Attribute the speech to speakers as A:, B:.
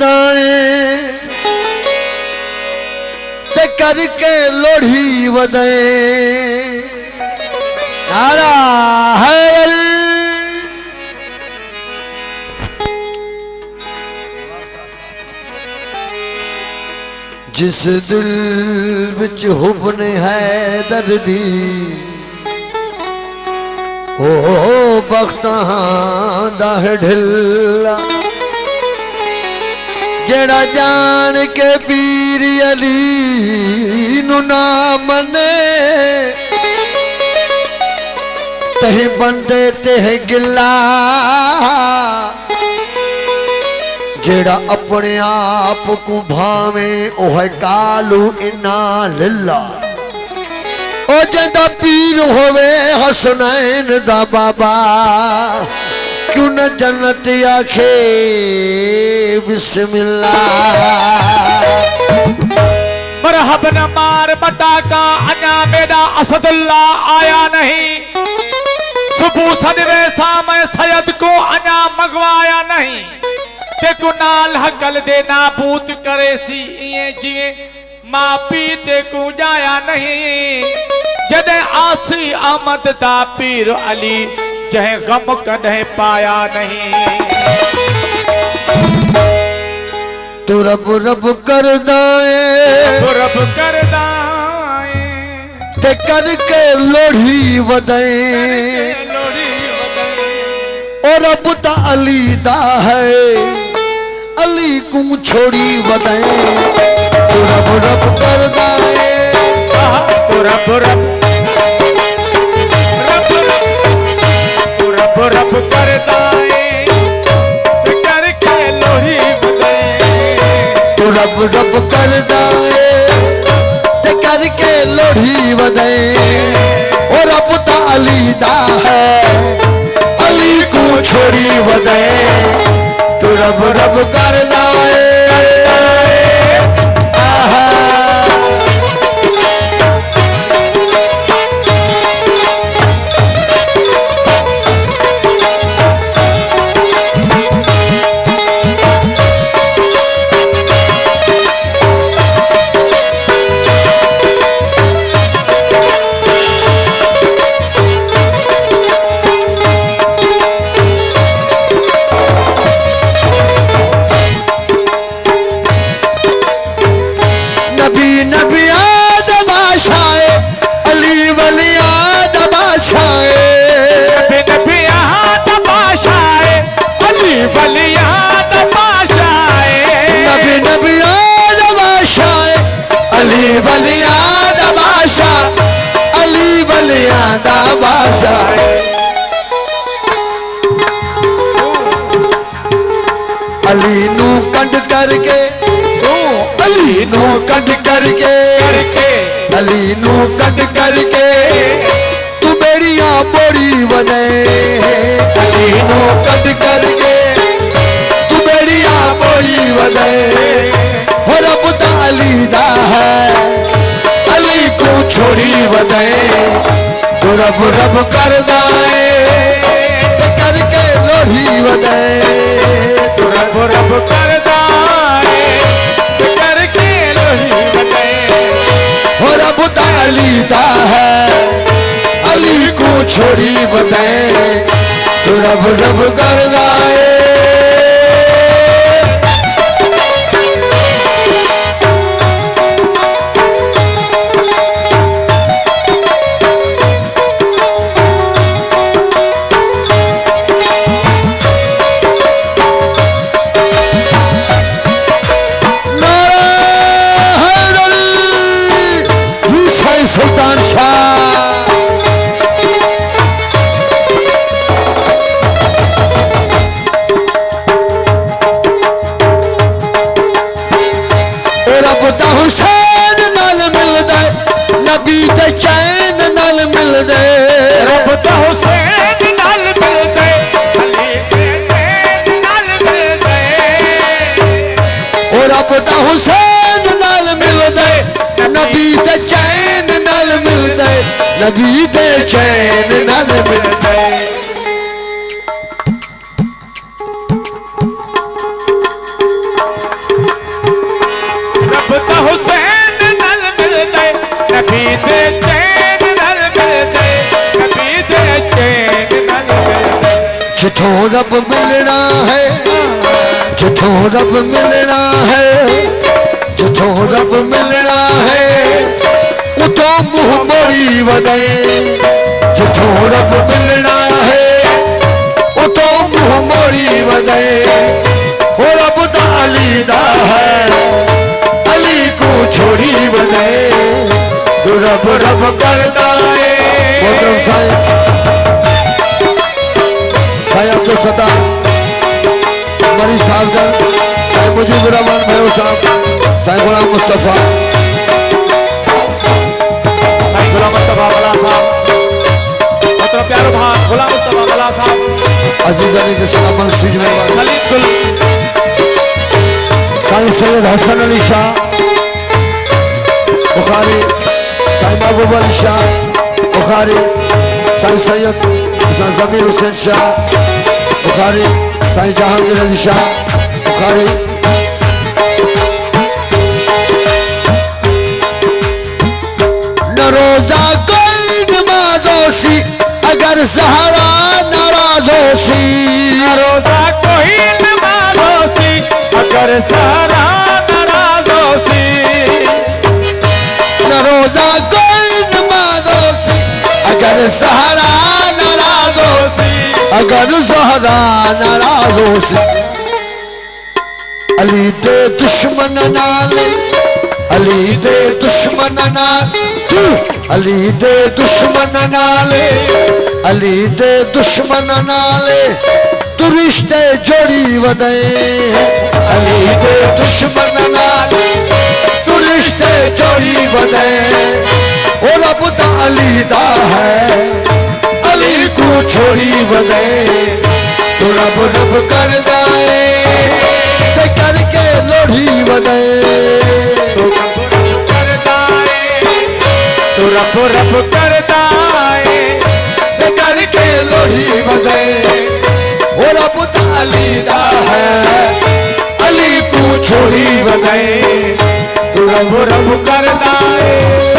A: दाए ते करके लोढ़ी वदे नारा है जिस दिल विच हुबन है दर्दी ओ बख्तां दा ढिल्ला जेड़ा जान के पीर अली नु ना मने तह बंदे तेह गिला जेड़ा अपने आप को भावे ओ है कालू इना लिल्ला ओ जेदा पीर होवे हसनैन दा बाबा क्यों न जन्नत आखे बिस्मिल्लाह
B: मरहब न मार बटाका अन्या मेरा असदुल्ला आया नहीं सुबह सदवे सामय सैयद को अन्या मंगवाया नहीं ते कुनाल हकल दे नाबूत करे सी इए जिए मां पी ते को जाया नहीं जदे आसी आमद दा पीर अली जह गम कदे पाया नहीं
A: तू रब रब कर दाए
B: रब कर दाए
A: ते करके लोढ़ी वदे और रब ता अली दा है अली को छोड़ी वदे तू रब रब कर दाए
B: तू रब रब रब कर दाए करके लोही वदे
A: तू रब रब कर दाए ते करके लोढ़ी वदे और रब ता अली दा है अली को छोड़ी वदे तू रब रब कर दाए अली नू कंड करके अली नू कंड करके अली नू कंड करके तू बेड़िया बोड़ी वदे अली नू कंड करके तू बेड़िया बोड़ी वदे हो रब ता अली दा है अली को छोड़ी वदे तू रब रब कर दाए करके लोढ़ी वदे
B: तू रब रब कर दाए करके लोही वदे
A: हो रब ता अली दा है अली को छोड़ी वदे तू रब रब कर दाए सुल्तान शाह रब दा हुसैन नाल मिलदा नबी दे चैन नाल मिलदा
B: रब दा हुसैन नाल मिलदा अली दे चैन नाल मिलदा
A: रब दा हुसैन नाल मिलदा नबी दे चैन नाल मिलदा नबी दे चैन नाल मिलदा जिथों रब मिलना है, जिथों रब मिलना है, जिथों रब मिलना है, उथों मुंह मोड़ी वदे। जिथों रब मिलना है, उथों मुंह मोड़ी वदे। ओ रब दा अली दा है, अली को छोड़ी वदे। तू रब रब करदा है। मोहतरम साहिब अब्दुल सत्तार मरी साहब, साहिब मुजीबुर रहमान भयो साहब, साहिब गुलाम मुस्तफा,
B: साईं गुलाम मुस्तफा वाला साहब, मतलब प्यारो भाई गुलाम मुस्तफा वाला साहब,
A: अजीज अली के सलाम सीजन
B: सलीम गुल,
A: साईं सैयद हसन अली शाह बुखारी, साईं महबूब अली शाह बुखारी, साईं सैयद जमीर हुसैन शाह बुखारी, साईं जहांगीर अली शाह बुखारी। न रोजा कोई नमाजोसी अगर सहारा नाराजोसी।
B: न रोजा कोई नमाजोसी अगर सहारा नाराजोसी।
A: न रोजा कोई नमाजोसी अगर सहारा नाराजोसी। अगर ज़हरा नाराजोसी। अली दे दुश्मन नाले, अली दे दुश्मन नाले, अली दे दुश्मन नाले, अली दे दुश्मन नाले तू रिश्ते जोड़ी वदे। अली दे दुश्मन नाले तू रिश्ते जोड़ी वदे। ओ रब दा अली दा है, अली को छोड़ी वदे। तू रब रब कर दाए ते करके लोढ़ी वदे।
B: तू रब रब कर दाए, तू रब रब कर दाए
A: ते करके लोढ़ी वदे। ओ रब दा अली दा है, अली को छोड़ी वदे।
B: तू रब रब कर दाए।